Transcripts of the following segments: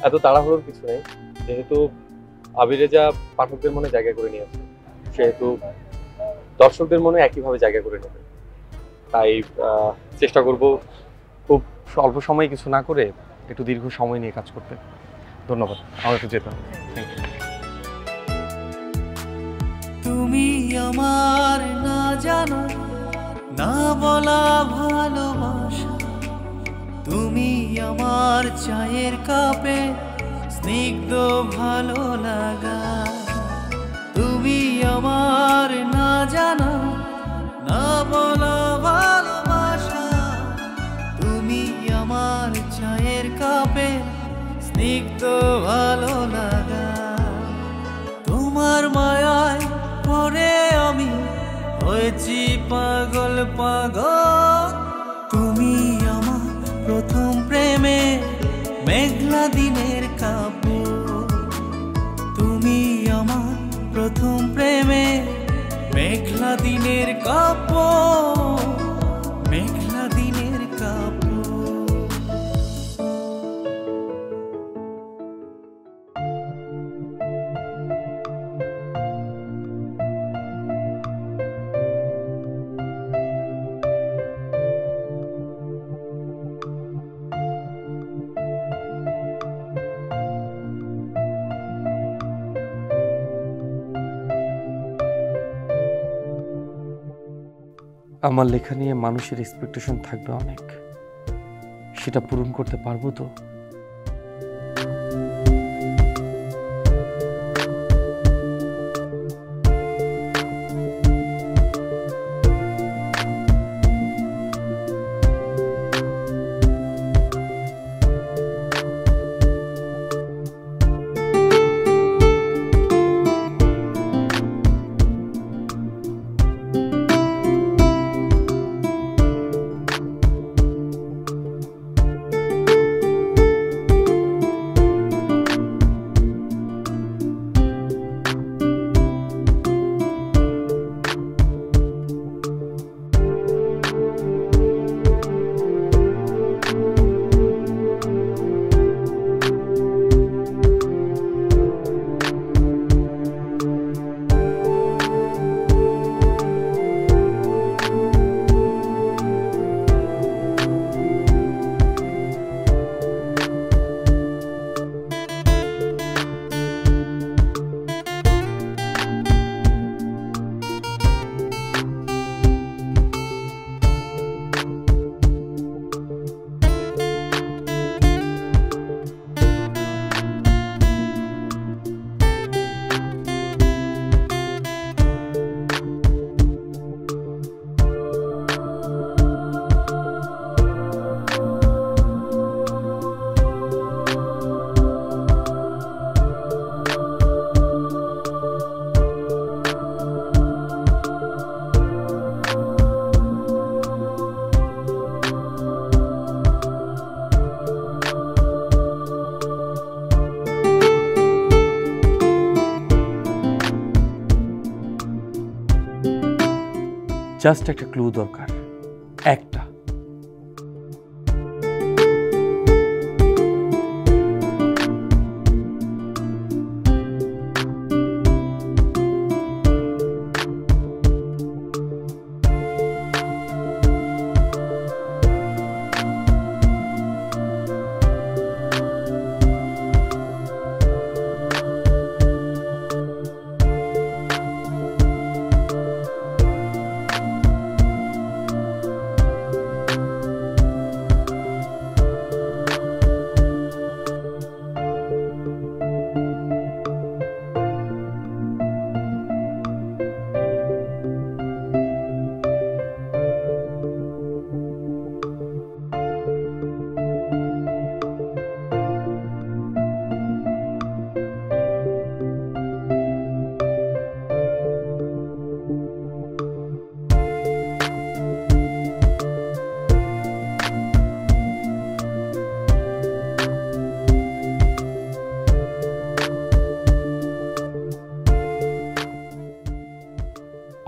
এত তাড়াহুড়োর কিছু নেই, যেহেতু আবিরেজা পাঠকদের মনে জায়গা করে নিয়েছে, সেহেতু দর্শকদের মনে একইভাবে জায়গা করে নেবে। তাই চেষ্টা করব খুব অল্প সময়ে কিছু না করে একটু দীর্ঘ সময় নিয়ে কাজ করতে। ধন্যবাদ, আমার একটু যেতে হবে। তুমি আমার না জানা না বলা ভালোবাসা, তুমি আমার চায়ের কাপে স্নিগ্ধ ভালো লাগা, তুমি আমার না জানা না বলা ভালোবাসা, তুমি আমার চায়ের কাপে স্নিগ্ধ ভালো লাগা। তোমার মায়ায় পড়ে আমি হয়েছি পাগল পাগল, তুমি আমার প্রথম প্রেমে মেঘলা দিনের কাপড়, তুমি আমার প্রথম প্রেমে মেঘলা দিনের কাপড়, মেঘলা দিনের কাপড়। আমার লেখা নিয়ে মানুষের এক্সপেকটেশন থাকবে অনেক, সেটা পূরণ করতে পারবো তো? জাস্ট একটা ক্লু দরকার, একটা।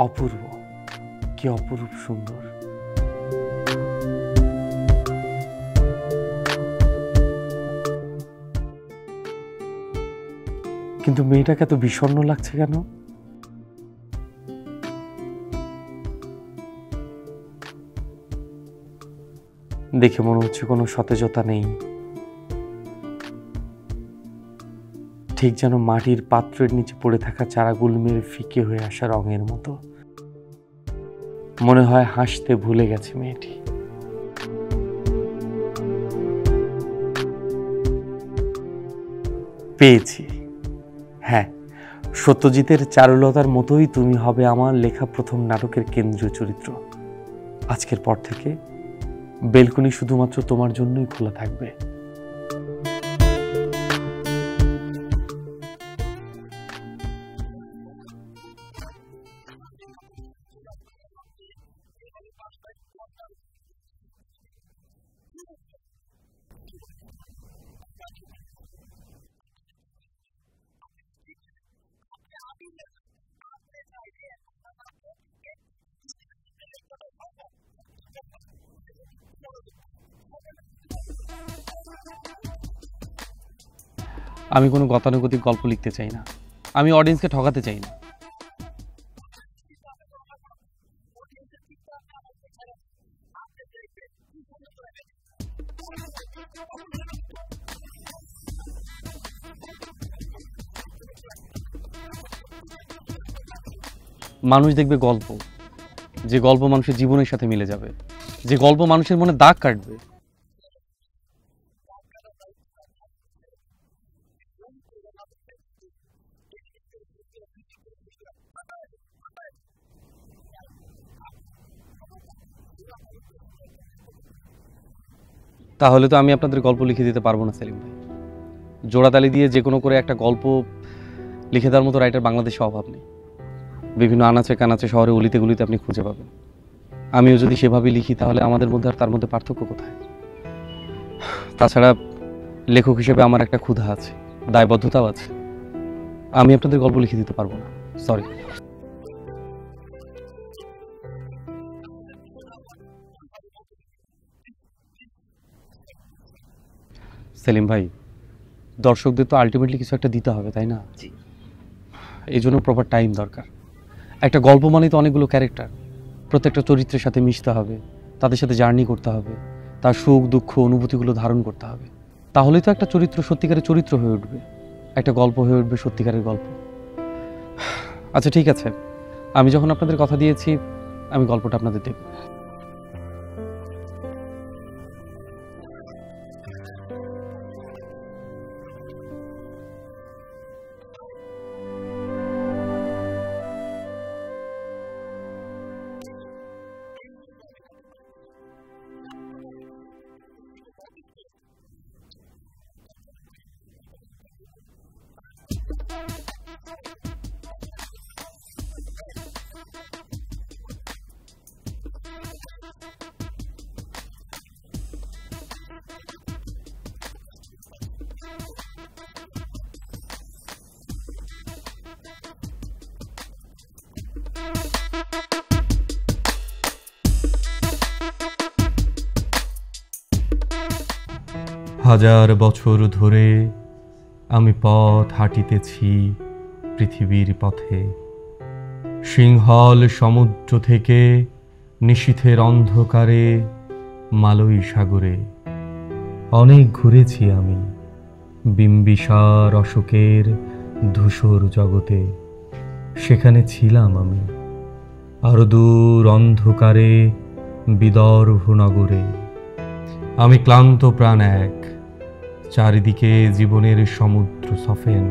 অপূর্ব, কি অপরূপ সুন্দর। কিন্তু মেয়েটাকে এত বিষণ্ণ লাগছে কেন? দেখে মনে হচ্ছে কোনো সতেজতা নেই, ঠিক যেন মাটির পাত্রের নিচে পড়ে থাকা চারা গুলমের ফিকে হয়ে আসা রঙের মতো। মনে হয় হাসতে ভুলে গেছে মেয়েটি। পেয়েছি, হ্যাঁ, সত্যজিতের চারুলতার মতোই তুমি হবে আমার লেখা প্রথম নাটকের কেন্দ্রীয় চরিত্র। আজকের পর থেকে বেলকনি শুধুমাত্র তোমার জন্যই খোলা থাকবে। আমি কোনো গতানুগতিক গল্প লিখতে চাই না, আমি অডিয়েন্সকে ঠকাতে চাই না। মানুষ দেখবে গল্প, যে গল্প মানুষের জীবনের সাথে মিলে যাবে, যে গল্প মানুষের মনে দাগ কাটবে। তাহলে তো আমি আপনাদের গল্প লিখে দিতে পারবো না সেলিম ভাই। জোড়াতালি দিয়ে যে কোনো করে একটা গল্প লিখে দেওয়ার মতো রাইটার বাংলাদেশে অভাব নেই। বিভিন্ন আনাচে কানাচে শহরে অলিতে গলিতে আপনি খুঁজে পাবেন। আমিও যদি সেভাবে লিখি তাহলে আমাদের মধ্যে আর তার মধ্যে পার্থক্য কোথায়? তাছাড়া লেখক হিসেবে আমার একটা ক্ষুধা আছে, দায়বদ্ধতাও আছে। আমি আপনাদের গল্প লিখে দিতে পারবো না, সরি। সেলিম ভাই, দর্শকদের তো আলটিমেটলি কিছু একটা দিতে হবে, তাই না? জি। এই জন্য প্রপার টাইম দরকার। একটা গল্প মানে তো অনেকগুলো ক্যারেক্টার, প্রত্যেকটা চরিত্রের সাথে মিশতে হবে, তাদের সাথে জার্নি করতে হবে, তার সুখ দুঃখ অনুভূতিগুলো ধারণ করতে হবে। তাহলেই তো একটা চরিত্র সত্যিকারের চরিত্র হয়ে উঠবে, একটা গল্প হয়ে উঠবে সত্যিকারের গল্প। আচ্ছা ঠিক আছে, আমি যখন আপনাদের কথা দিয়েছি আমি গল্পটা আপনাদের দেব। হাজার বছর ধরে আমি পথ হাঁটিতেছি পৃথিবীর পথে, সিংহল সমুদ্র থেকে নিশীথের অন্ধকারে মালয় সাগরে। অনেক ঘুরেছি আমি বিম্বিসার অশোকের ধূসর জগতে, সেখানে ছিলাম আমি আরো দূর অন্ধকারে বিদর্ভ নগরে। আমি ক্লান্ত প্রাণ এক, চারিদিকে জীবনের সমুদ্র সফেন।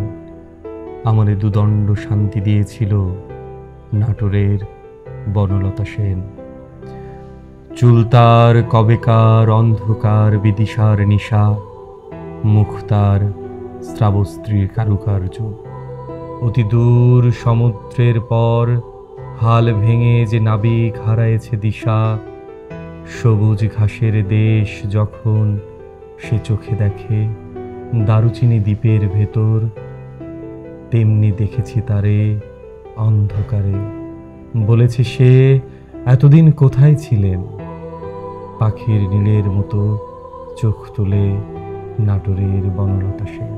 আমারে দুদণ্ড শান্তি দিয়েছিল নাটোরের বনলতা সেন। চুলতার কবেকার অন্ধকার বিদিশার নিশা, মুখতার শ্রাবস্ত্রীর কারুকার্য। অতি দূর সমুদ্রের পর হাল ভেঙে যে নাবিক হারায়েছে দিশা, সবুজ ঘাসের দেশ যখন সে চোখে দেখে দারুচিনি দ্বীপের ভেতর, তেমনি দেখেছি তারে অন্ধকারে। বলেছে সে, এতদিন কোথায় ছিলেন? পাখির নীলের মতো চোখ তুলে নাটোরের বনলতা সেন।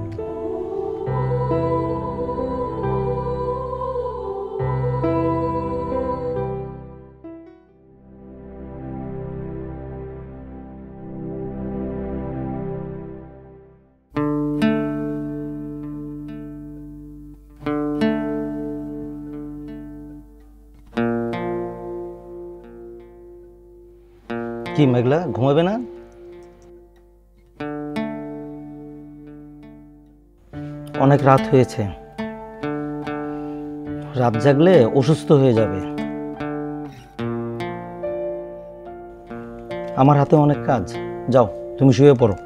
কি মেঘলা, ঘুমাবে না? অনেক রাত হয়েছে, রাত জাগলে অসুস্থ হয়ে যাবে। আমার হাতে অনেক কাজ, যাও তুমি শুয়ে পড়ো।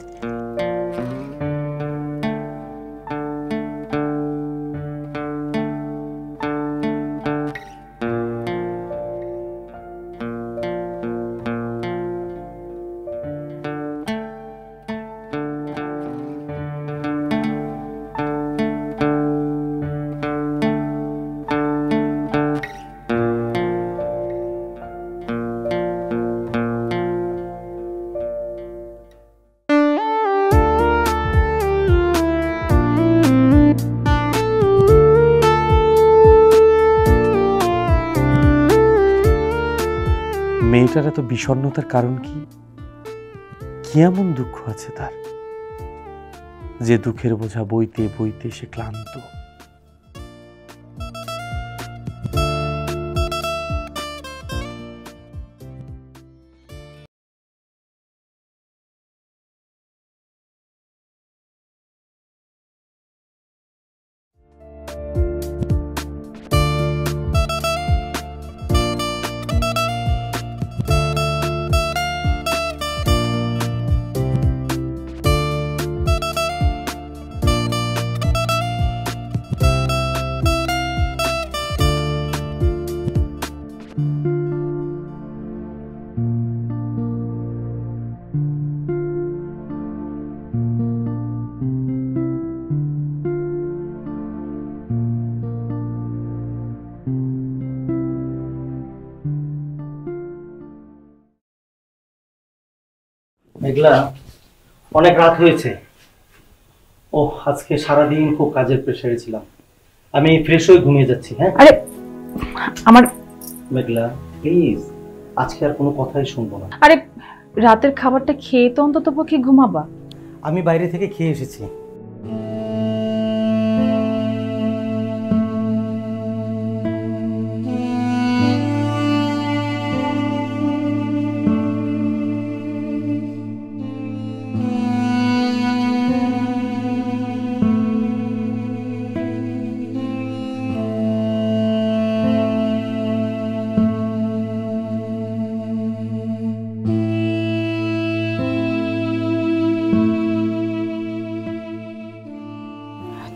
মেয়েটার এত বিষণ্ণতার কারণ কি? কি এমন দুঃখ আছে তার যে দুঃখের বোঝা বইতে বইতে সে ক্লান্ত? মেঘলা, অনেক রাত হয়েছে। ও আজকে সারাদিন খুব কাজের প্রেসারে ছিলাম, আমি ফ্রেশ হয়ে ঘুমিয়ে যাচ্ছি। হ্যাঁ আরে আমার মেঘলা প্লিজ, আজকে আর কোনো কথাই শুনবো না। আরে রাতের খাবারটা খেয়ে তো অন্তত পক্ষে ঘুমাবা। আমি বাইরে থেকে খেয়ে এসেছি।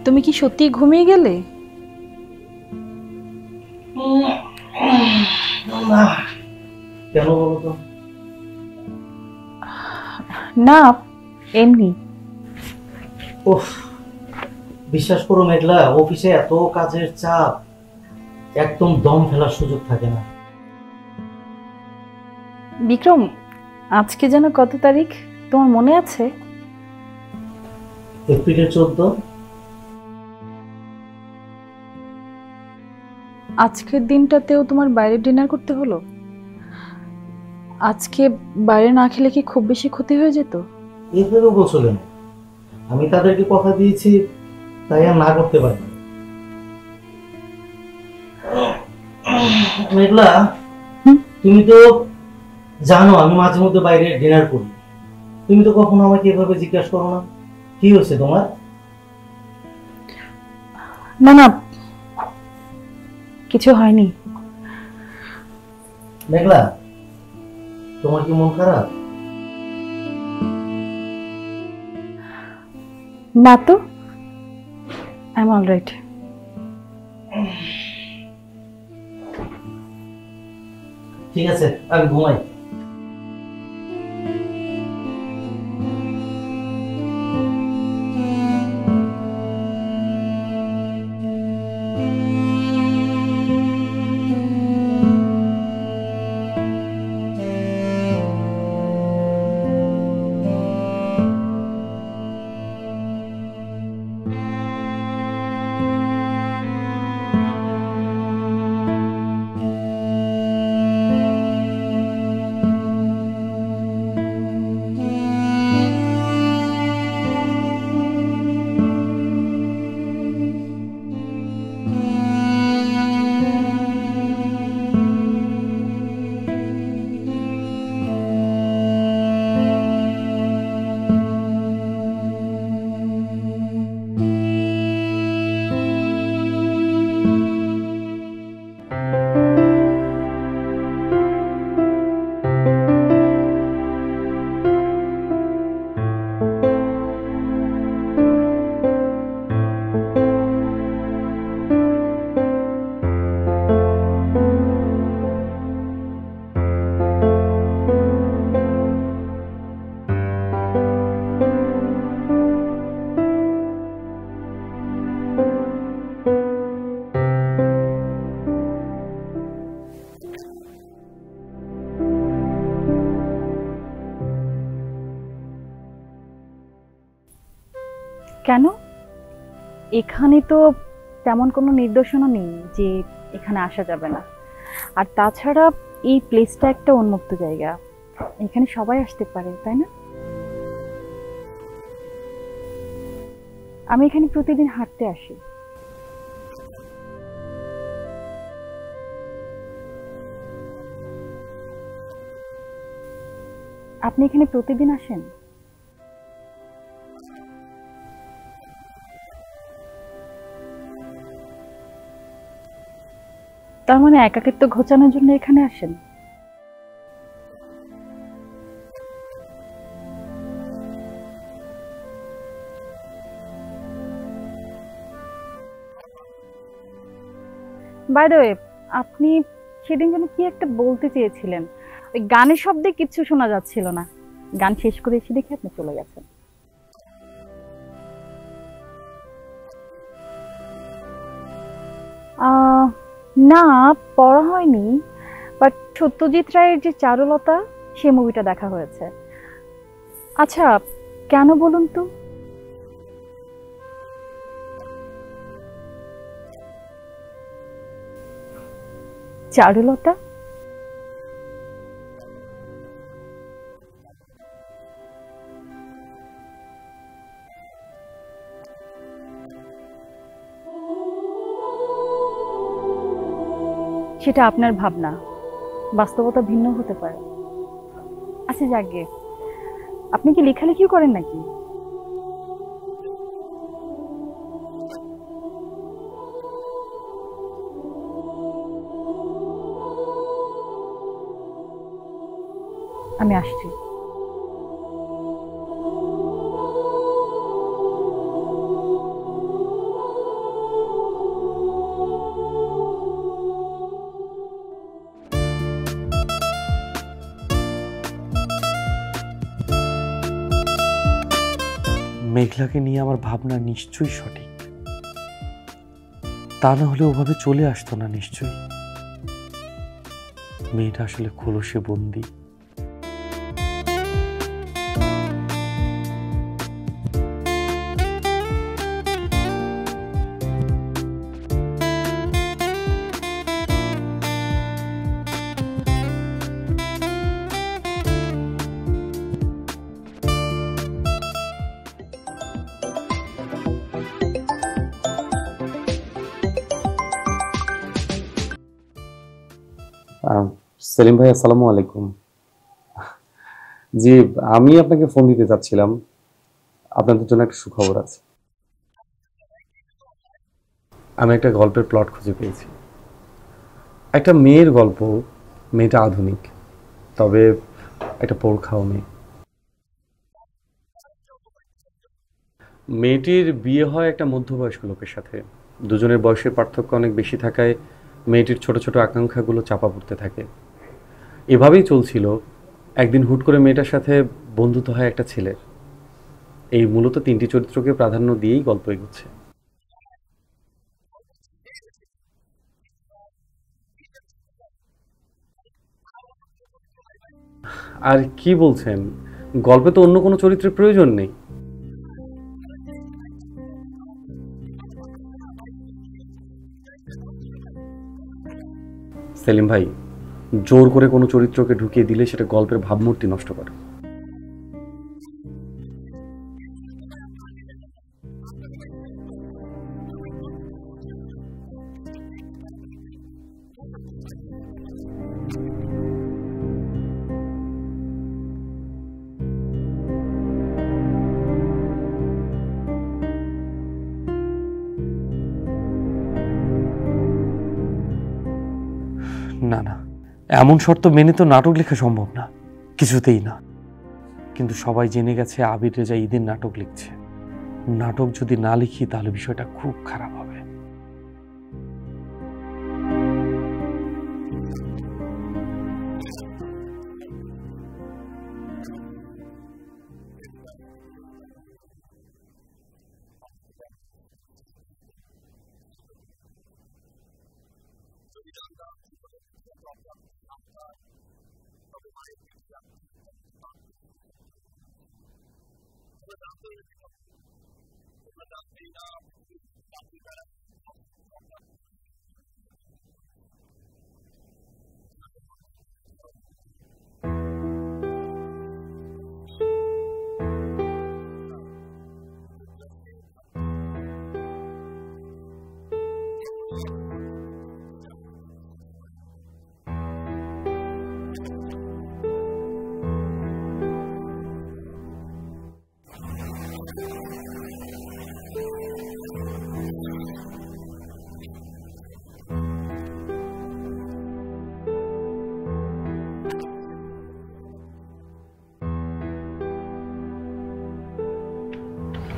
তুমি কি সত্যি ঘুমিয়ে গেলে? কেন বলো তো? না এমনি। ওহ, বিশ্বাস করো মেঘলা, অফিসে এত কাজের চাপ, একদম দম ফেলার সুযোগ থাকে না। বিক্রম, আজকে যেন কত তারিখ তোমার মনে আছে? এপ্রিলের 14। আজকের দিনটাতেও তোমার বাইরে ডিনার করতে হলো? আজকে বাইরে না খেলে কি খুব বেশি ক্ষতি হয়ে যেত? এভাবে বলছো কেন? আমি তাদেরকে কথা দিয়েছি, তাই আর না করতে পারি না। মেঘলা, তুমি তো জানো আমি মাঝে মধ্যে বাইরে ডিনার করি, তুমি তো কখনো আমাকে এভাবে জিজ্ঞাসা করো না। কি হয়েছে তোমার? না না, কিছু হয়নি। মেঘলা, তোমার কি মন খারাপ? না তো, আই এম অলরাইট। ঠিক আছে, আমি ঘুমাই। কেন? এখানে তো তেমন কোনো নির্দেশনা নেই যে এখানে আসা যাবে না। আর তাছাড়া এই প্লেসটা একটা উন্মুক্ত জায়গা, এখানে সবাই আসতে পারে, তাই না? আমি এখানে প্রতিদিন হাঁটতে আসি। আপনি এখানে প্রতিদিন আসেন? তার মানে একাকিত্ব ঘোচানোর জন্য এখানে আসেন? বাই দ্য ওয়ে, আপনি সেদিন যেন কি একটা বলতে চেয়েছিলেন, ওই গানের শব্দে কিচ্ছু শোনা যাচ্ছিল না। গান শেষ করে এসে দেখে আপনি চলে গেছেন। না, পড়া হয়নি, বাট সত্যজিৎ রায়ের যে চারুলতা, সে মুভিটা দেখা হয়েছে। আচ্ছা, কেন বলুন তো? চারুলতা? সেটা আপনার ভাবনা, বাস্তবতা ভিন্ন হতে পারে। আচ্ছা যাকে, আপনি কি লেখালেখিও করেন নাকি? আমি আসছি। মেঘলাকে নিয়ে আমার ভাবনা নিশ্চয়ই সঠিক, তা না হলে ওভাবে চলে আসতো না নিশ্চয়ই। মেয়েটা আসলে খোলসে বন্দি। সেলিম ভাই, আসসালামু আলাইকুম। জি, আমি আপনাকে ফোন দিতে চাচ্ছিলাম, আপনাদের জন্য একটা সুখবর আছে। আমি একটা গল্পের প্লট খুঁজে পেয়েছি। একটা মেয়ের গল্প, মেয়েটা আধুনিক, তবে একটা পোরখাও মেয়ে। মেয়েটির বিয়ে হয় একটা মধ্যবয়স্ক লোকের সাথে। দুজনের বয়সের পার্থক্য অনেক বেশি থাকায় মেয়েটির ছোট ছোট আকাঙ্ক্ষাগুলো চাপা পড়তে থাকে। এভাবেই চলছিল। একদিন হুট করে মেয়েটার সাথে বন্ধুত্ব হয় একটা ছেলের। এই মূলত তিনটি চরিত্রকে প্রাধান্য দিয়েই গল্প এগোচ্ছে। আর কি বলছেন, গল্পে তো অন্য কোনো চরিত্রের প্রয়োজন নেই। সেলিম ভাই, জোর করে কোনো চরিত্রকে ঢুকিয়ে দিলে সেটা গল্পের ভাবমূর্তি নষ্ট করে। না না, এমন শর্ত মেনে তো নাটক লেখা সম্ভব না, কিছুতেই না। কিন্তু সবাই জেনে গেছে আবির রেজা ঈদের নাটক লিখছে। নাটক যদি না লিখি তাহলে বিষয়টা খুব খারাপ হবে।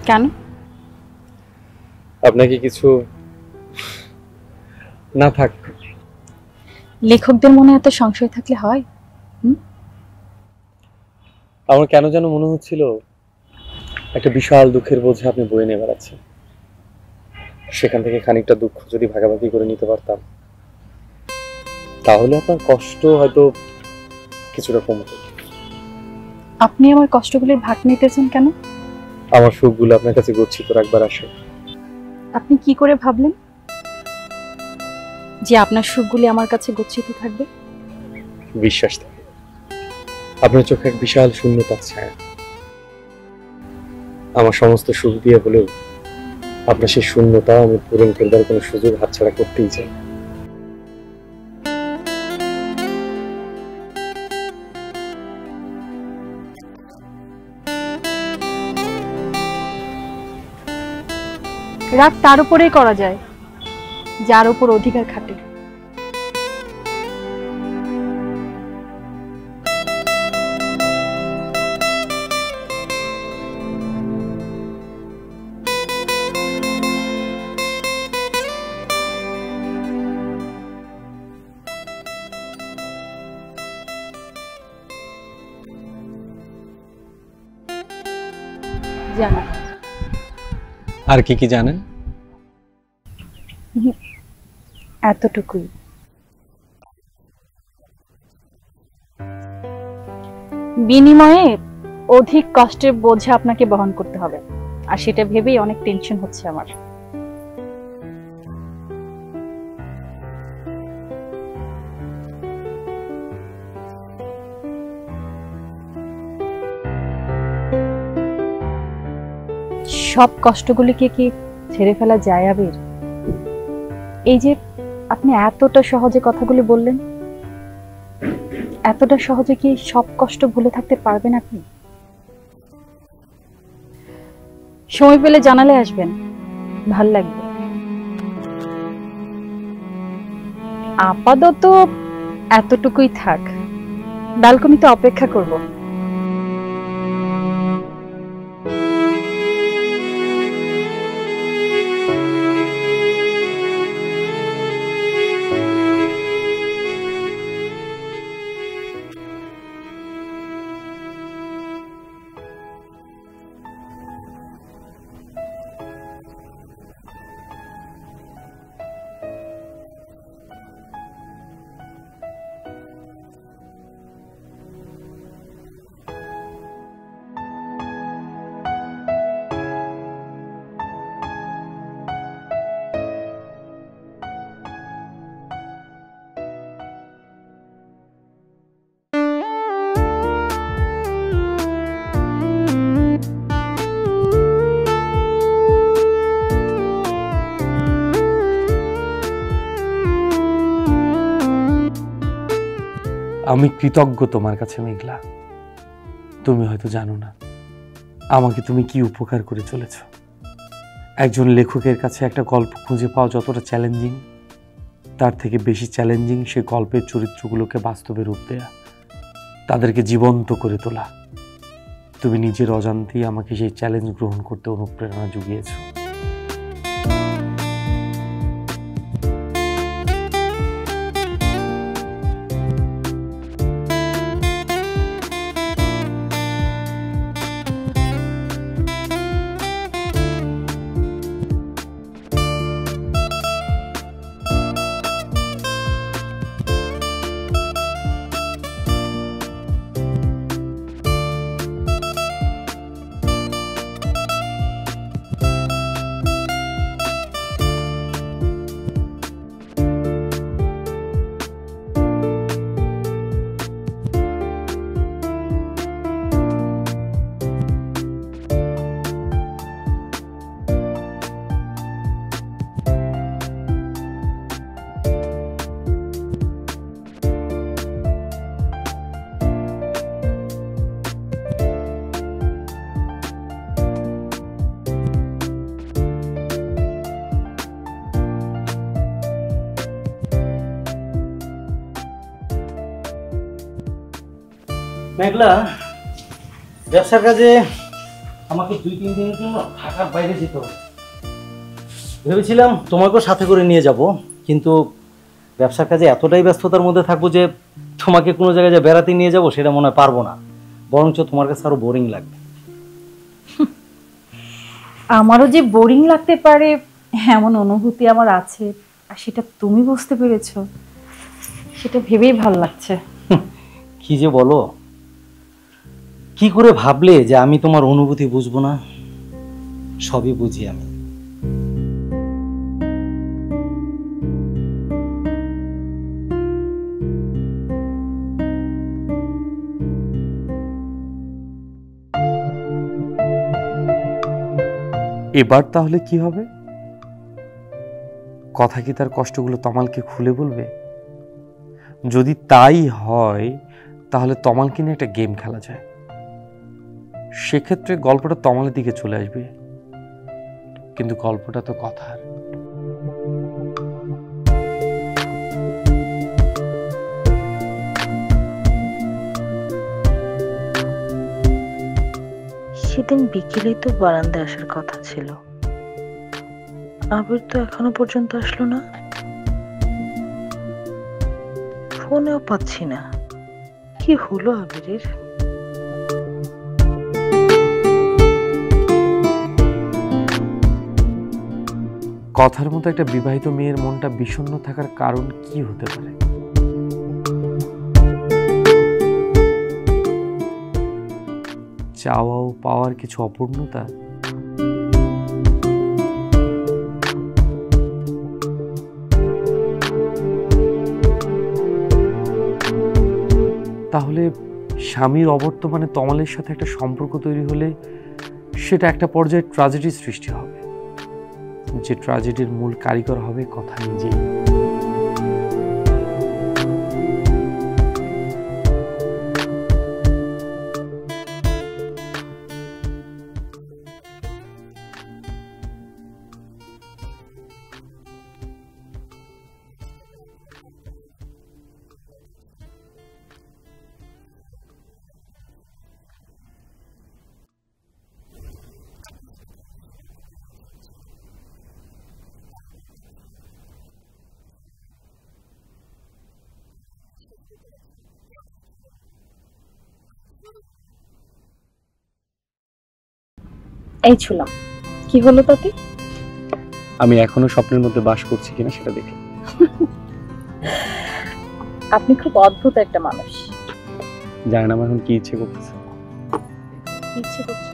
কেন? আপনাকে কিছু না থাক, লেখকদের মনে এত সংশয় থাকলে হয়? আমার কেন যেন মনে হচ্ছিল একটা বিশাল দুঃখের বোঝা আপনি বয়ে নিয়ে বেড়াচ্ছেন। সেখান থেকে খানিকটা দুঃখ যদি ভাগাভাগি করে নিতে পারতাম, তাহলে আপনার কষ্ট হয়তো কিছুটা কমতো। আপনি আমার কষ্টগুলির ভাগ নিতেছেন কেন? আমার সুখগুলো আপনার কাছে গচ্ছিত রাখবার আসে। আপনি কি করে ভাবলেন যে আপনার সুখগুলি আমার কাছে গচ্ছিত থাকবে? বিশ্বাস থাকে, আপনার চোখে এক বিশাল শূন্যতার ছায়া। আমার সমস্ত সুখ দিয়ে হলেও আপনার সেই শূন্যতা আমি পূরণ করবার কোনো সুযোগ হাতছাড়া করতেই চাই। রাগ তার উপরেই করা যায় যার উপর অধিকার খাটে। জানা আর কি কি জানেন? এতটুকুই। বিনিময়ে অধিক কষ্টের বোঝা আপনাকে বহন করতে হবে, আর সেটা ভেবেই অনেক টেনশন হচ্ছে আমার। সব কষ্টগুলিকে কি ছেড়ে ফেলা যায় আবির? এই যে আপনি এতটা সহজে কথাগুলি বললেন, এতটা সহজে কি সব কষ্ট ভুলে থাকতে পারবেন আপনি? সময় পেলে জানালে আসবেন, ভাল লাগবে। আপাতত এতটুকুই থাক, ব্যালকনিতে অপেক্ষা করব। আমি কৃতজ্ঞ তোমার কাছে মেঘলা। তুমি হয়তো জানো না আমাকে তুমি কি উপকার করে চলেছ। একজন লেখকের কাছে একটা গল্প খুঁজে পাওয়া যতটা চ্যালেঞ্জিং, তার থেকে বেশি চ্যালেঞ্জিং সে গল্পের চরিত্রগুলোকে বাস্তবে রূপ দেয়া, তাদেরকে জীবন্ত করে তোলা। তুমি নিজের অজান্তেই আমাকে সেই চ্যালেঞ্জ গ্রহণ করতে অনুপ্রেরণা জুগিয়েছ। মেঘলা, ব্যবসার কাজে আমাকে 2-3 দিনের জন্য ঢাকার বাইরে যেতে হবে। ভেবেছিলাম তোমাকেও সাথে করে নিয়ে যাব, কিন্তু ব্যবসার কাজে এতটাই ব্যস্ততার মধ্যে থাকবো যে তোমাকে কোনো জায়গায় যে বেড়াতে নিয়ে যাব সেটা মনে হয় পারবো না, বরঞ্চ তোমার কাছে আরো বোরিং লাগবে। আমারও যে বোরিং লাগতে পারে এমন অনুভূতি আমার আছে, আর সেটা তুমি বুঝতে পেরেছো, সেটা ভেবেই ভালো লাগছে। কি যে বলো, কি করে ভাবলে যে আমি তোমার অনুভূতি বুঝবো না? সবই বুঝি আমি। এবার তাহলে কি হবে? কথা কি তার কষ্টগুলো তমালকে খুলে বলবে? যদি তাই হয় তাহলে তমালকে নিয়ে একটা গেম খেলা যায়। সেক্ষেত্রে গল্পটা তমালের দিকে চলে আসবে, কিন্তু গল্পটা তো কথার। সেদিন বিকেলেই তো বারান্দায় আসার কথা ছিল, আবির তো এখনো পর্যন্ত আসলো না, ফোনেও পাচ্ছি না। কি হলো আবিরের? কথার মতো একটা বিবাহিত মেয়ের মনটা বিষণ্ণ থাকার কারণ কি হতে পারে? চাওয়া ও পাওয়ার কিছু অপূর্ণতা? তাহলে স্বামীর অবর্তমানে তমালের সাথে একটা সম্পর্ক তৈরি হলে সেটা একটা পর্যায়ে ট্র্যাজেডি সৃষ্টি হবে, যে ট্র্যাজেডির মূল কারিগর হবে কথা নিজেই। এই ছুলাম, কি হলো তাতে? আমি এখনো স্বপ্নের মধ্যে বাস করছি কিনা সেটা দেখি। আপনি খুব অদ্ভুত একটা মানুষ। জানি না আমার এখন কি ইচ্ছে করতেছে। কি ইচ্ছে করছে?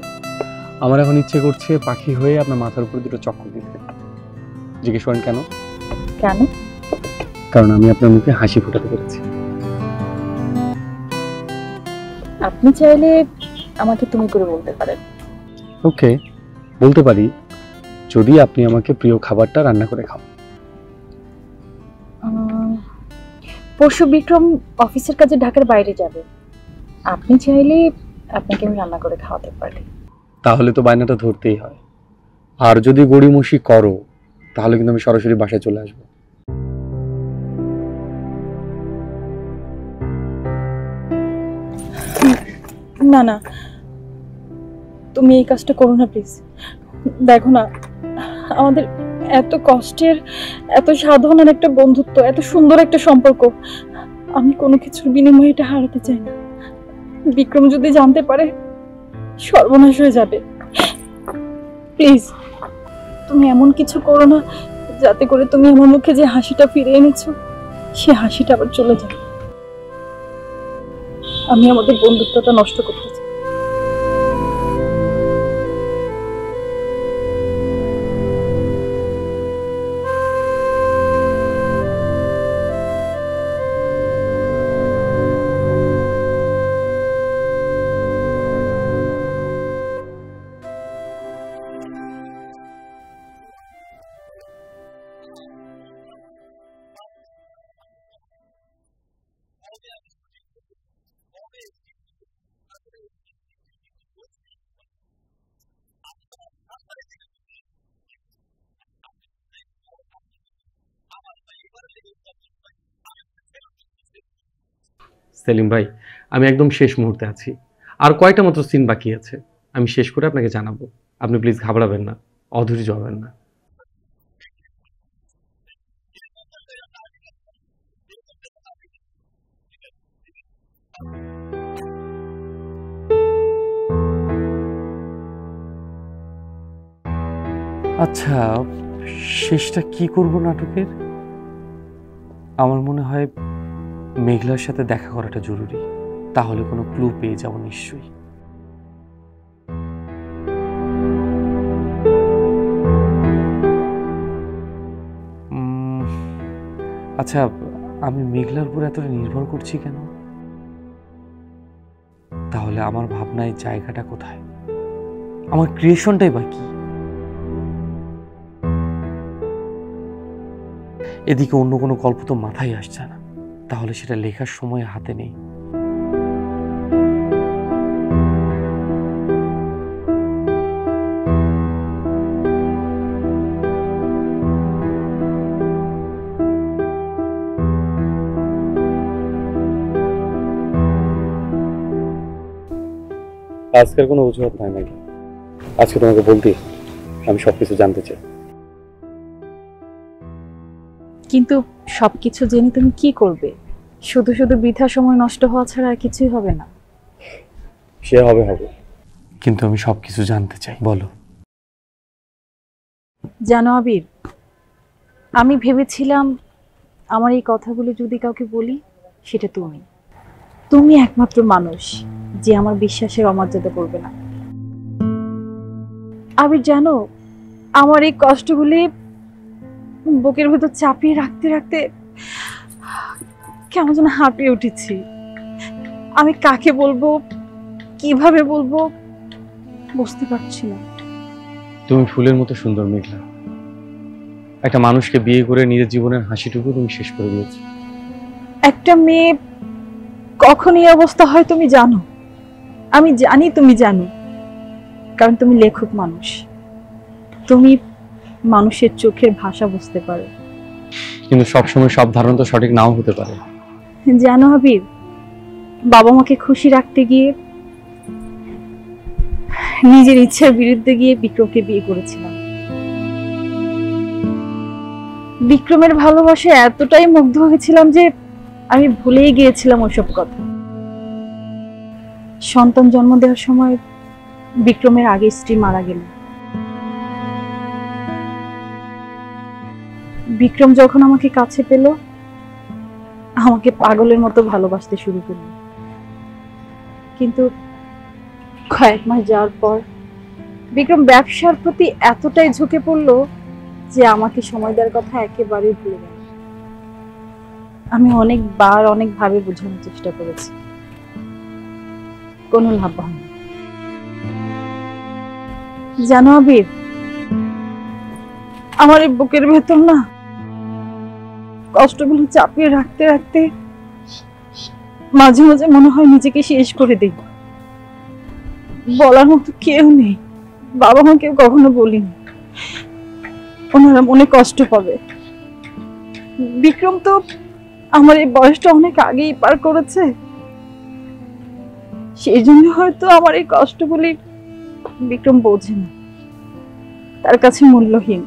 আমার এখন ইচ্ছে করছে পাখি হয়ে আপনার মাথার উপরে দুটো চক্কর দিতে। জিজ্ঞেস করেন কেন? কেন? কারণ আমি আপনার মুখে হাসি ফোটাতে পেরেছি। আপনি চাইলে আমাকে তুমি করে বলতে পারেন। ওকে, বলতে পারি, যদি আপনি আমাকে প্রিয় খাবারটা রান্না করে খাও। পরশু বিক্রম অফিসের কাজে ঢাকার বাইরে যাবে, আপনি চাইলে আপনাকে আমি রান্না করে খাওয়াতে পারি। তাহলে তো বায়নাটা ধরতেই হয়। আর যদি গড়িমসি করো তাহলে কিন্তু আমি সরাসরি বাসায় চলে আসবো। না না, তুমি এই কাজটা করো না প্লিজ। দেখো না, আমাদের এত কষ্টের, এত সাধনার একটা বন্ধুত্ব, এত সুন্দর একটা সম্পর্ক, আমি কোনো কিছুর বিনিময়ে এটা হারাতে চাই না। বিক্রম যদি জানতে পারে সর্বনাশ হয়ে যাবে। প্লিজ তুমি এমন কিছু করো না যাতে করে তুমি আমার মুখে যে হাসিটা ফিরে এনেছো সে হাসিটা আবার চলে যায়। আমি আমাদের বন্ধুত্বটা নষ্ট করতে চাই। সেলিম ভাই, আমি একদম শেষ মুহূর্তে আছি, আর কয়টা মাত্র সিন বাকি আছে, আমি শেষ করে আপনাকে জানাবো। আপনি প্লিজ ঘাবড়াবেন না, অধৈর্য হবেন না। আচ্ছা, শেষটা কি করব নাটকের? আমার মনে হয় মেঘলার সাথে দেখা করাটা জরুরি, তাহলে কোনো ক্লু পেয়ে যাব নিশ্চয়ই। আচ্ছা, আমি মেঘলার উপর এতটা নির্ভর করছি কেন? তাহলে আমার ভাবনায় জায়গাটা কোথায়? আমার ক্রিয়েশনটাই বা কি? এদিকে অন্য কোনো গল্প তো মাথায় আসছে না, তাহলে সেটা লেখার সময় হাতে নেই। আজকের কোনো অজুহাত নাই নাকি? আজকে তোমাকে বলতে আমি সবকিছু জানতে চাই। কিন্তু সবকিছু জেনে তুমি কি করবে? শুধু শুধু বৃথা সময় নষ্ট হওয়া ছাড়া আর কিছুই হবে না। সে হবে, কিন্তু আমি সবকিছু জানতে চাই। বলো। জানো আবির, আমি ভেবেছিলাম আমার এই কথাগুলো যদি কাউকে বলি, সেটা তুমি একমাত্র মানুষ যে আমার বিশ্বাসের অমর্যাদা করবে না। আবির জানো, আমার এই কষ্টগুলি বুকের ভেতর চাপিয়ে রাখতে রাখতে কেমন যেন হাঁপিয়ে উঠেছি। আমি কাকে বলবো, কিভাবে বলবো বুঝতে পারছি না। তুমি ফুলের মতো সুন্দর মেঘলা, একটা মানুষকে বিয়ে করে নিজের জীবনের হাসিটুকু তুমি শেষ করে দিয়েছো। একটা মেয়ে কখন এই অবস্থা হয় তুমি জানো? আমি জানি তুমি জানো, কারণ তুমি লেখক মানুষ, তুমি মানুষের চোখের ভাষা বুঝতে পারো। কিন্তু সবসময় সব ধারণা তো সঠিক নাও হতে পারে। জানো আবির, বাবা মাকে খুশি রাখতে গিয়ে নিজের ইচ্ছার বিরুদ্ধে গিয়ে বিক্রমকে বিয়ে করেছিলাম। বিক্রমের ভালোবাসায় এতটাই মুগ্ধ হয়েছিলাম যে আমি ভুলেই গিয়েছিলাম ওইসব কথা। সন্তান জন্ম দেওয়ার সময় বিক্রমের আগে স্ত্রী মারা গেল। বিক্রম যখন আমাকে কাছে পেল, আমাকে পাগলের মতো ভালোবাসতে শুরু করল। কিন্তু কয়েক মাস যাওয়ার পর বিক্রম ব্যবসার প্রতি এতটাই ঝুঁকে পড়ল যে আমাকে সময় দেওয়ার কথা একেবারেই ভুলে গেল। আমি অনেকবার অনেকভাবে বোঝানোর চেষ্টা করেছি, কোনো লাভ হয়নি। জানো আবির, আমার এই বুকের ভেতর না কষ্টগুলো চাপিয়ে রাখতে রাখতে মাঝে মাঝে মনে হয় নিজেকে শেষ করে দিই। বলার মতো কেউ নেই, বাবা মাকেও কখনো বলিনি, ওনারা মনে কষ্ট পাবে। বিক্রম তো আমার এই বয়সটা অনেক আগেই পার করেছে, সেই জন্য হয়তো আমার এই কষ্টগুলি বিক্রম বোঝে না, তার কাছে মূল্যহীন।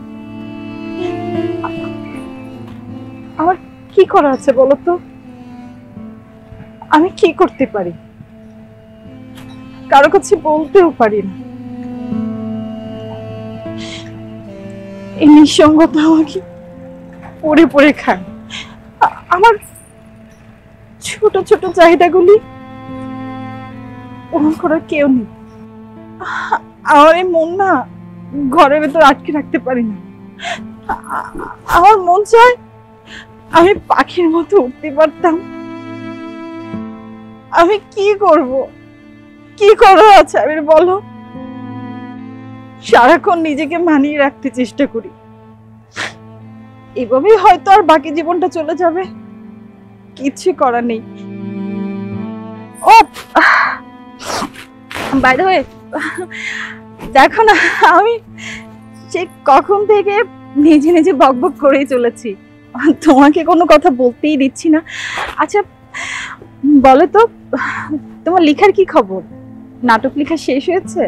আমার কি করা আছে বলতো? আমি কি করতে পারি? কারো কাছে বলতেও পারি না। এই নিঃসঙ্গতা আমাকে পড়ে পড়ে খায়। আমার ছোট ছোট চাহিদাগুলি পূরণ করার কেউ নেই। আমার এই মন না ঘরের ভেতর আটকে রাখতে পারি না। আমার মন চায় আমি পাখির মতো উঠতে পারতাম। আমি কি করব? কি করার আছে আবির বলো? সারাক্ষণ নিজেকে মানিয়ে রাখতে চেষ্টা করি, এভাবেই হয়তো আর বাকি জীবনটা চলে যাবে। কিছু করার নেই। ও বাই দ্য ওয়ে, দেখো না, আমি সে কখন থেকে নিজে নিজে বকবক করেই চলেছি, তোমাকে কোনো কথা বলতেই দিচ্ছি না। আচ্ছা বলো তো, তোমার লেখার কি খবর? নাটক লেখা শেষ হয়েছে?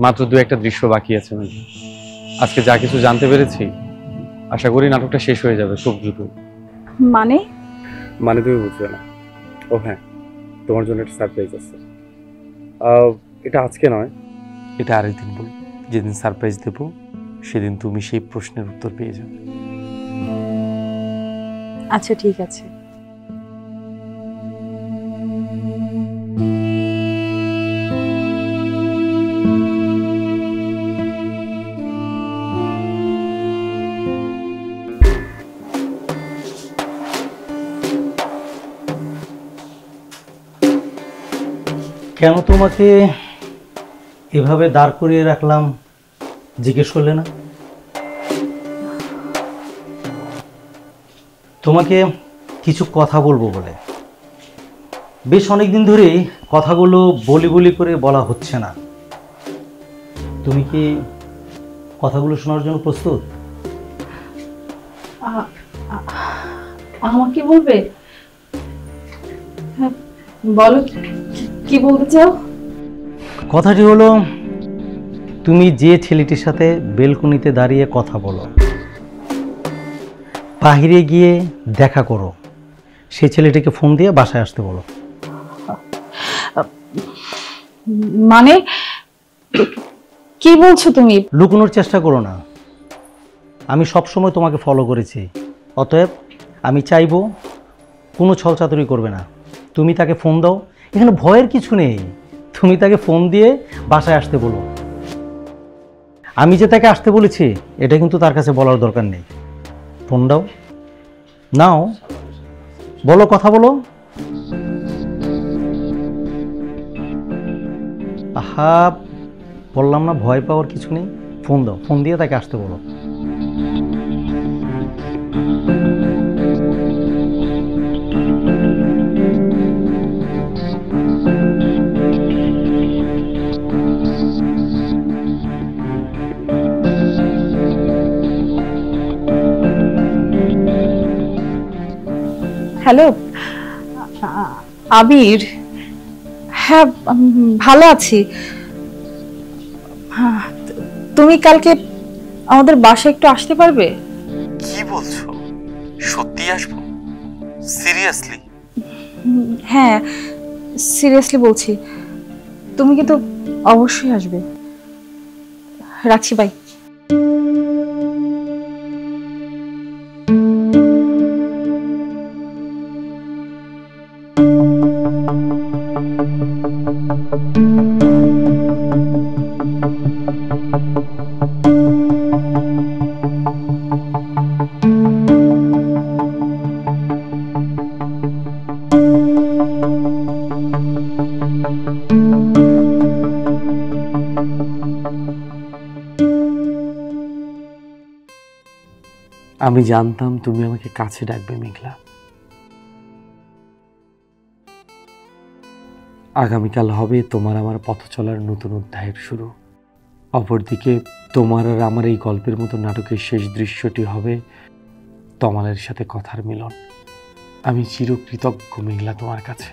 মাত্র 2-1টা দৃশ্য বাকি আছে মেঘলা। আজকে যা কিছু জানতে পেরেছি, আশা করি নাটকটা শেষ হয়ে যাবে খুব দ্রুত। মানে? মানে তুমি বুঝবে না। ও হ্যাঁ, তোমার জন্য একটা সারপ্রাইজ আছে। এটা আজকে নয়, এটা আরেকদিন বল। যেদিন সারপ্রাইজ দেব সেদিন তুমি সেই প্রশ্নের উত্তর পেয়ে যাবে। আচ্ছা ঠিক আছে। কেন তোমাকে এভাবে দাঁড় করিয়ে রাখলাম জিজ্ঞেস করলে না? তোমাকে কিছু কথা বলবো বলে। বেশ অনেকদিন ধরেই কথাগুলো বলি বলি করে বলা হচ্ছে না। তুমি কি কথাগুলো শোনার জন্য প্রস্তুত? আমাকে বলবে? বলো, কি বলতে চাও? কথাটি হলো, তুমি যে ছেলেটির সাথে বেলকনিতে দাঁড়িয়ে কথা বলো, বাহিরে গিয়ে দেখা করো, সেই ছেলেটিকে ফোন দিয়ে বাসায় আসতে বলো। মানে কি বলছো তুমি? লুকোনোর চেষ্টা করো না। আমি সব সময় তোমাকে ফলো করেছি, অতএব আমি চাইবো কোনো ছলচাতুরি করবে না। তুমি তাকে ফোন দাও, এখানে ভয়ের কিছু নেই। তুমি তাকে ফোন দিয়ে বাসায় আসতে বলো। আমি যে তাকে আসতে বলেছি এটা কিন্তু তার কাছে বলার দরকার নেই। ফোন দাও, নাও, বলো, কথা বলো। আহা, বললাম না ভয় পাওয়ার কিছু নেই। ফোন দাও, ফোন দিয়ে তাকে আসতে বলো। হ্যালো আবির। হ্যাঁ ভালো আছি। তুমি কালকে আমাদের বাসায় একটু আসতে পারবে? কি বলছো? সত্যি আসবো? সিরিয়াসলি? হ্যাঁ সিরিয়াসলি বলছি, তুমি কিন্তু অবশ্যই আসবে। রাখছি, বাই। আমি জানতাম তুমি আমাকে কাছে ডাকবে মেঘলা। আগামীকাল হবে তোমার আমার পথ চলার নতুন অধ্যায়ের শুরু। অপরদিকে তোমার আর আমার এই গল্পের মতো নাটকের শেষ দৃশ্যটি হবে তমালের সাথে কথার মিলন। আমি চিরকৃতজ্ঞ মেঘলা তোমার কাছে।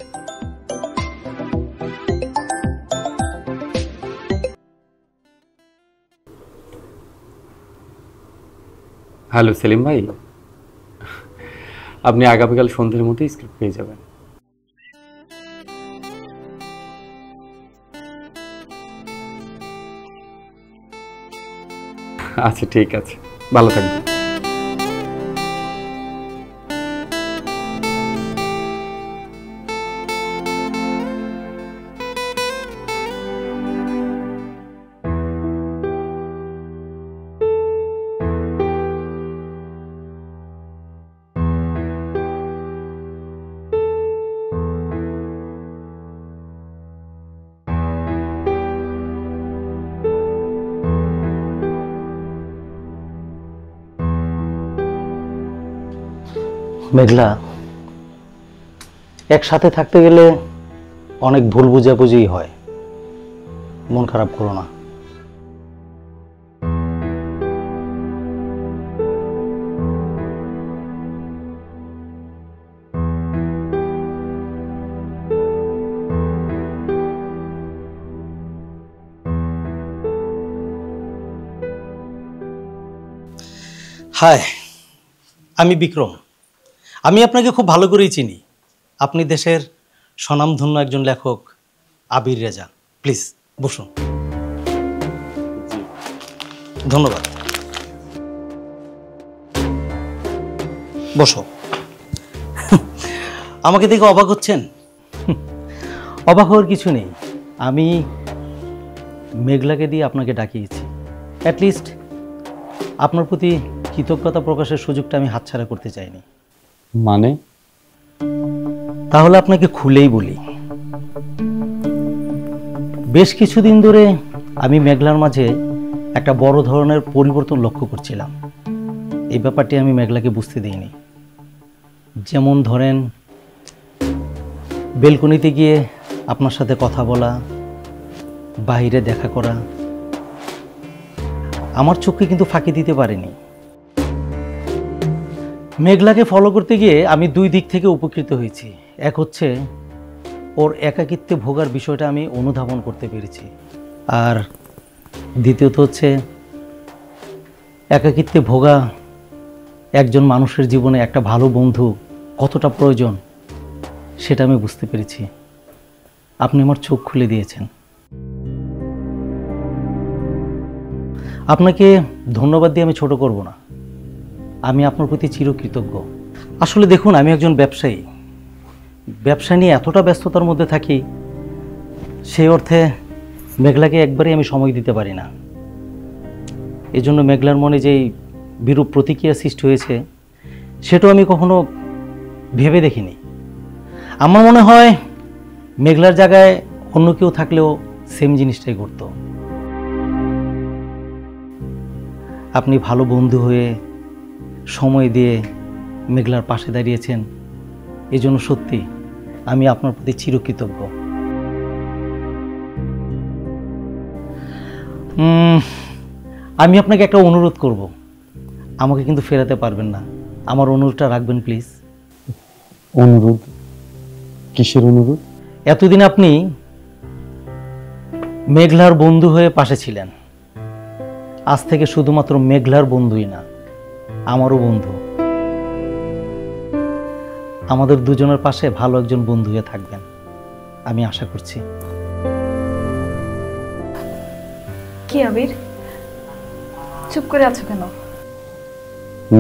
হ্যালো সেলিম ভাই, আপনি আগামীকাল সন্ধ্যের মধ্যেই স্ক্রিপ্ট পেয়ে যাবেন। আচ্ছা ঠিক আছে, ভালো থাকবেন। মেঘলা, একসাথে থাকতে গেলে অনেক ভুল বুঝাবুঝি হয়। মন খারাপ করো না। হাই, আমি বিক্রম। আমি আপনাকে খুব ভালো করেই চিনি। আপনি দেশের স্বনামধন্য একজন লেখক আবির রেজা। প্লিজ বসুন। ধন্যবাদ। বসো। আমাকে দেখে অবাক হচ্ছেন? অবাক হওয়ার কিছু নেই। আমি মেঘলাকে দিয়ে আপনাকে ডাকিয়েছি। অ্যাটলিস্ট আপনার প্রতি কৃতজ্ঞতা প্রকাশের সুযোগটা আমি হাতছাড়া করতে চাইনি। মানে? তাহলে আপনাকে খুলেই বলি, বেশ কিছুদিন ধরে আমি মেঘলার মাঝে একটা বড় ধরনের পরিবর্তন লক্ষ্য করছিলাম। এই ব্যাপারটি আমি মেঘলাকে বুঝতে দিইনি। যেমন ধরেন, বেলকনিতে গিয়ে আপনার সাথে কথা বলা, বাইরে দেখা করা, আমার চোখকে কিন্তু ফাঁকি দিতে পারেনি। মেঘলাকে ফলো করতে গিয়ে আমি দুই দিক থেকে উপকৃত হয়েছি। এক হচ্ছে ওর একাকিত্বে ভোগার বিষয়টা আমি অনুধাবন করতে পেরেছি, আর দ্বিতীয়ত হচ্ছে একাকিত্বে ভোগা একজন মানুষের জীবনে একটা ভালো বন্ধু কতটা প্রয়োজন সেটা আমি বুঝতে পেরেছি। আপনি আমার চোখ খুলে দিয়েছেন। আপনাকে ধন্যবাদ দিয়ে আমি ছোট করব না। আমি আপনার প্রতি চিরকৃতজ্ঞ। আসলে দেখুন, আমি একজন ব্যবসায়ী। ব্যবসা নিয়ে এতটা ব্যস্ততার মধ্যে থাকি, সেই অর্থে মেঘলাকে একবারেই আমি সময় দিতে পারি না। এজন্য মেঘলার মনে যেই বিরূপ প্রতিক্রিয়া সৃষ্টি হয়েছে সেটাও আমি কখনো ভেবে দেখিনি। আমার মনে হয় মেঘলার জায়গায় অন্য কেউ থাকলেও সেম জিনিসটাই ঘটত। আপনি ভালো বন্ধু হয়ে সময় দিয়ে মেঘলার পাশে দাঁড়িয়েছেন, এই জন্য সত্যি আমি আপনার প্রতি চিরকৃতজ্ঞ। আমি আপনাকে একটা অনুরোধ করব, আমাকে কিন্তু ফেরাতে পারবেন না। আমার অনুরোধটা রাখবেন প্লিজ। অনুরোধ? কিসের অনুরোধ? এতদিন আপনি মেঘলার বন্ধু হয়ে পাশে ছিলেন, আজ থেকে শুধুমাত্র মেঘলার বন্ধুই না, আমারও বন্ধু। আমাদের দুজনের পাশে ভালো একজন বন্ধু হয়ে থাকবেন, আমি আশা করছি। কি আবির, চুপ করে আছো কেন?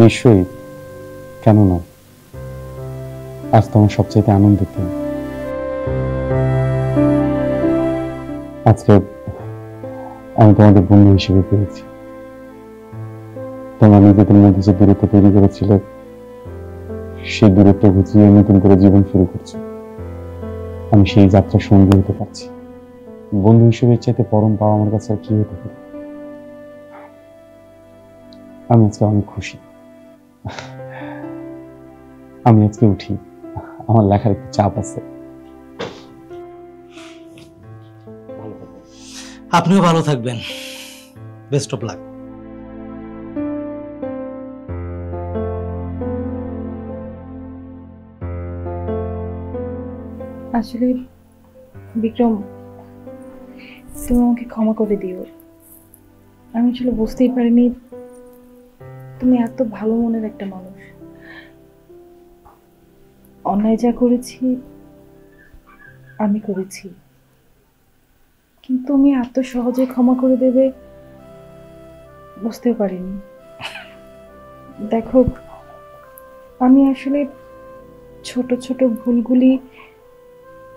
নিশ্চয়ই, কেন না? আজ তোমার সবচাইতে আনন্দের দিন। আজকে আমি তোমাদের বন্ধু হিসেবে পেয়েছি। তোমরা নিজেদের মধ্যে যে দূরত্ব তৈরি করেছিল, সেই দূরত্ব ঘুচিয়ে নতুন করে জীবন শুরু করছো। আমি সেই যাত্রার সঙ্গী হতে পারছি। বন্ধু হিসেবে চাইতে পরম পাওয়া আমার কাছে আর কি হতে পারে। আমি আজকে অনেক খুশি। আমি আজকে উঠি, আমার লেখার একটু চাপ আছে। আপনিও ভালো থাকবেন। Best of luck. আসলে বিক্রম, তুমি আমাকে ক্ষমা করে দিও। আমি আসলে বুঝতেই পারিনি তুমি এত ভালো মনের একটা মানুষ। অন্যায় যা করেছি আমি করেছি, কিন্তু তুমি এত সহজে ক্ষমা করে দেবে বুঝতেও পারিনি। দেখো, আমি আসলে ছোট ছোট ভুলগুলি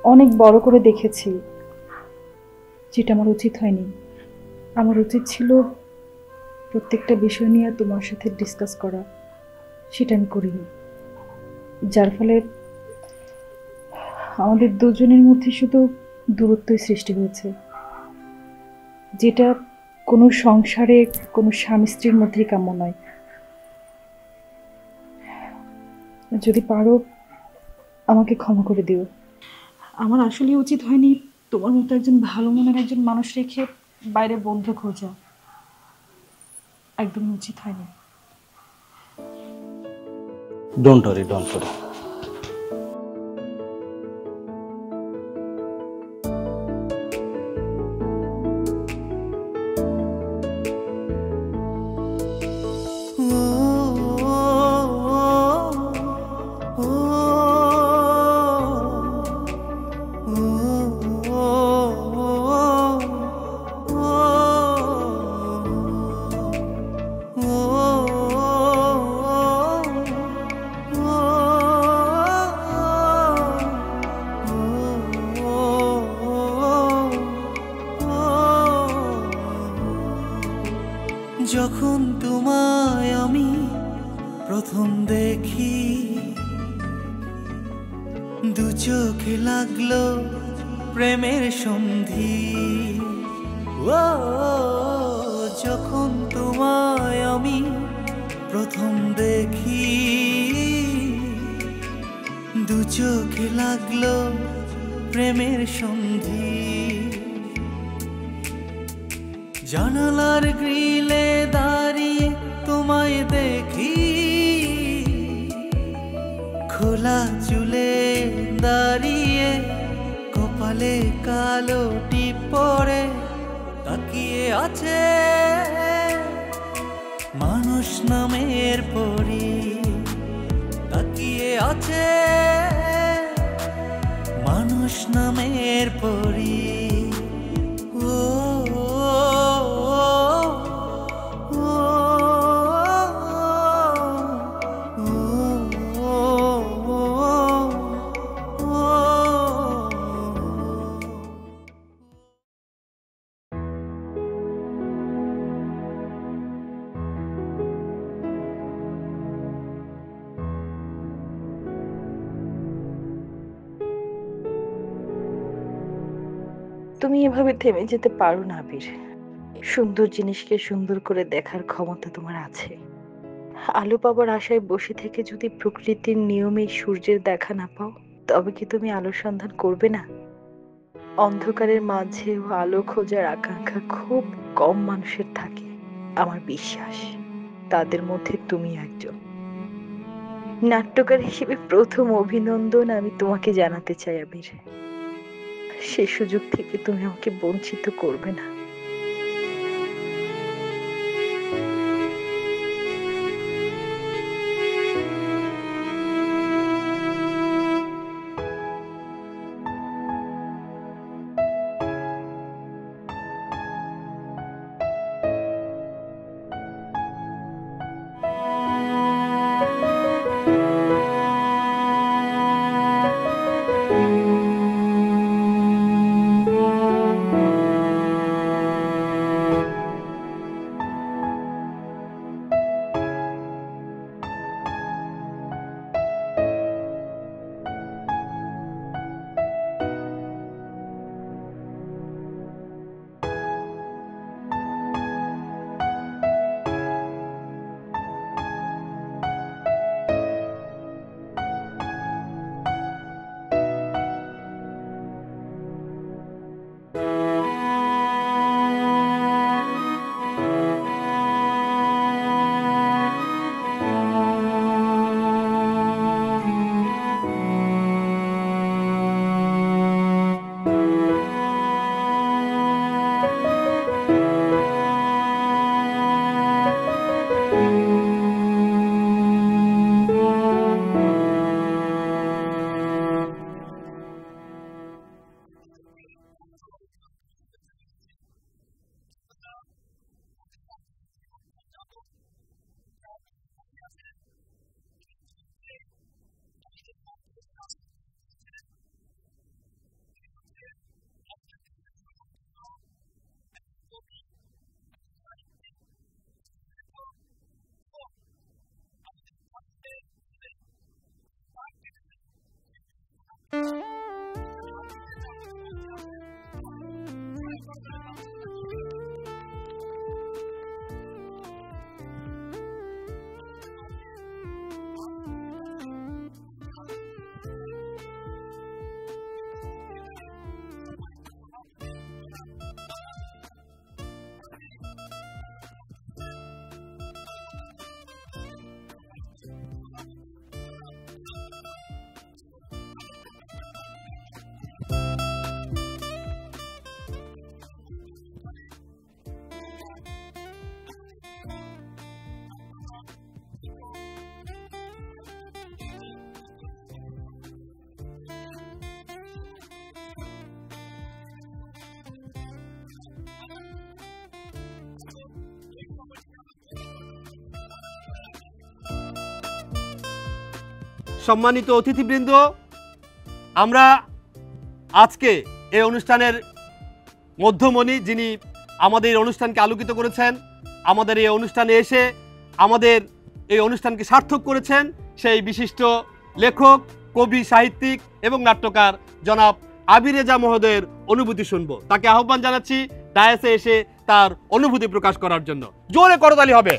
অনেক বড় করে দেখেছি, যেটা আমার উচিত হয়নি। আমার উচিত ছিল প্রত্যেকটা বিষয় নিয়ে তোমার সাথে ডিসকাস করা, সেটা আমি করিনি, যার ফলে আমাদের দুজনের মধ্যে শুধু দূরত্বই সৃষ্টি হয়েছে, যেটা কোনো সংসারে কোনো স্বামী স্ত্রীর মধ্যেই কাম্য নয়। যদি পারো আমাকে ক্ষমা করে দিও। আমার আসলে উচিত হয়নি তোমার মতো একজন ভালো মনের একজন মানুষ রেখে বাইরে বন্ধু খোঁজা, একদম উচিত হয়নি। Don't worry, don't worry. ও যখন তোমায় আমি প্রথম দেখি দু চোখে লাগলো প্রেমের সন্ধি। ও যখন তোমায় আমি প্রথম দেখি দু চোখে লাগলো প্রেমের সন্ধি। জানালার গ্রিলে দাঁড়িয়ে তোমায় দেখি খোলা চুলে দাঁড়িয়ে কপালে কালো টিপ পরে তাকিয়ে আছে মানুষ নামের পরি। তাকিয়ে আছে মানুষ নামের পরি। তুমি এভাবে থেমে যেতে পারো না আবির। সুন্দর জিনিসকে সুন্দর করে দেখার ক্ষমতা তোমার আছে। আলো পাবার আশায় বসে থেকে যদি প্রকৃতির নিয়মে সূর্যের দেখা না পাও, তবে কি তুমি আলোর সন্ধান করবে না? অন্ধকারের মাঝেও আলো খোঁজার আকাঙ্ক্ষা খুব কম মানুষের থাকে। আমার বিশ্বাস তাদের মধ্যে তুমি একজন। নাট্যকার হিসেবে প্রথম অভিনন্দন আমি তোমাকে জানাতে চাই আবির। সে সুযোগ থেকে তুমি আমাকে বঞ্চিত করবে না। সম্মানিত অতিথিবৃন্দ, আমরা আজকে এই অনুষ্ঠানের মধ্যমণি যিনি আমাদের অনুষ্ঠানকে আলোকিত করেছেন আমাদের এই অনুষ্ঠানে এসে আমাদের এই অনুষ্ঠানকে সার্থক করেছেন সেই বিশিষ্ট লেখক, কবি, সাহিত্যিক এবং নাট্যকার জনাব আবির রেজা মহোদয়ের অনুভূতি শুনবো। তাকে আহ্বান জানাচ্ছি ডায়াসে এসে তার অনুভূতি প্রকাশ করার জন্য। জোরে করতালি হবে।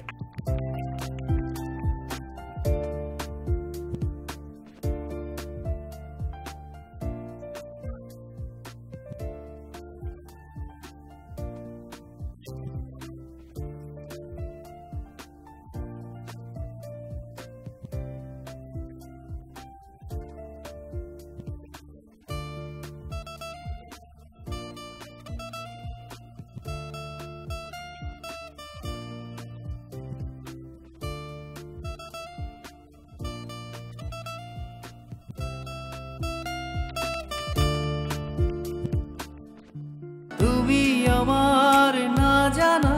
তুমি আমার না জানা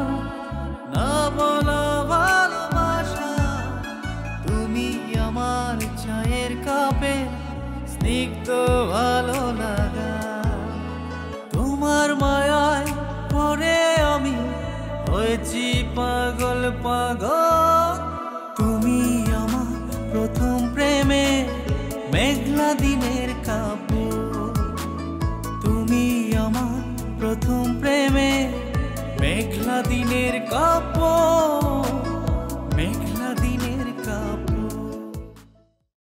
না বলা ভালোবাসা, তুমি আমার চায়ের কাপে স্নিগ্ধ ভালো লাগা, তোমার মায়ায় পরে আমি হয়েছি পাগল পাগল। তুমি আমার প্রথম প্রেমে মেঘলা দিনের কাপড়, তুমি আমার প্রথম প্রেমে মেঘলা দিনের কাপড়।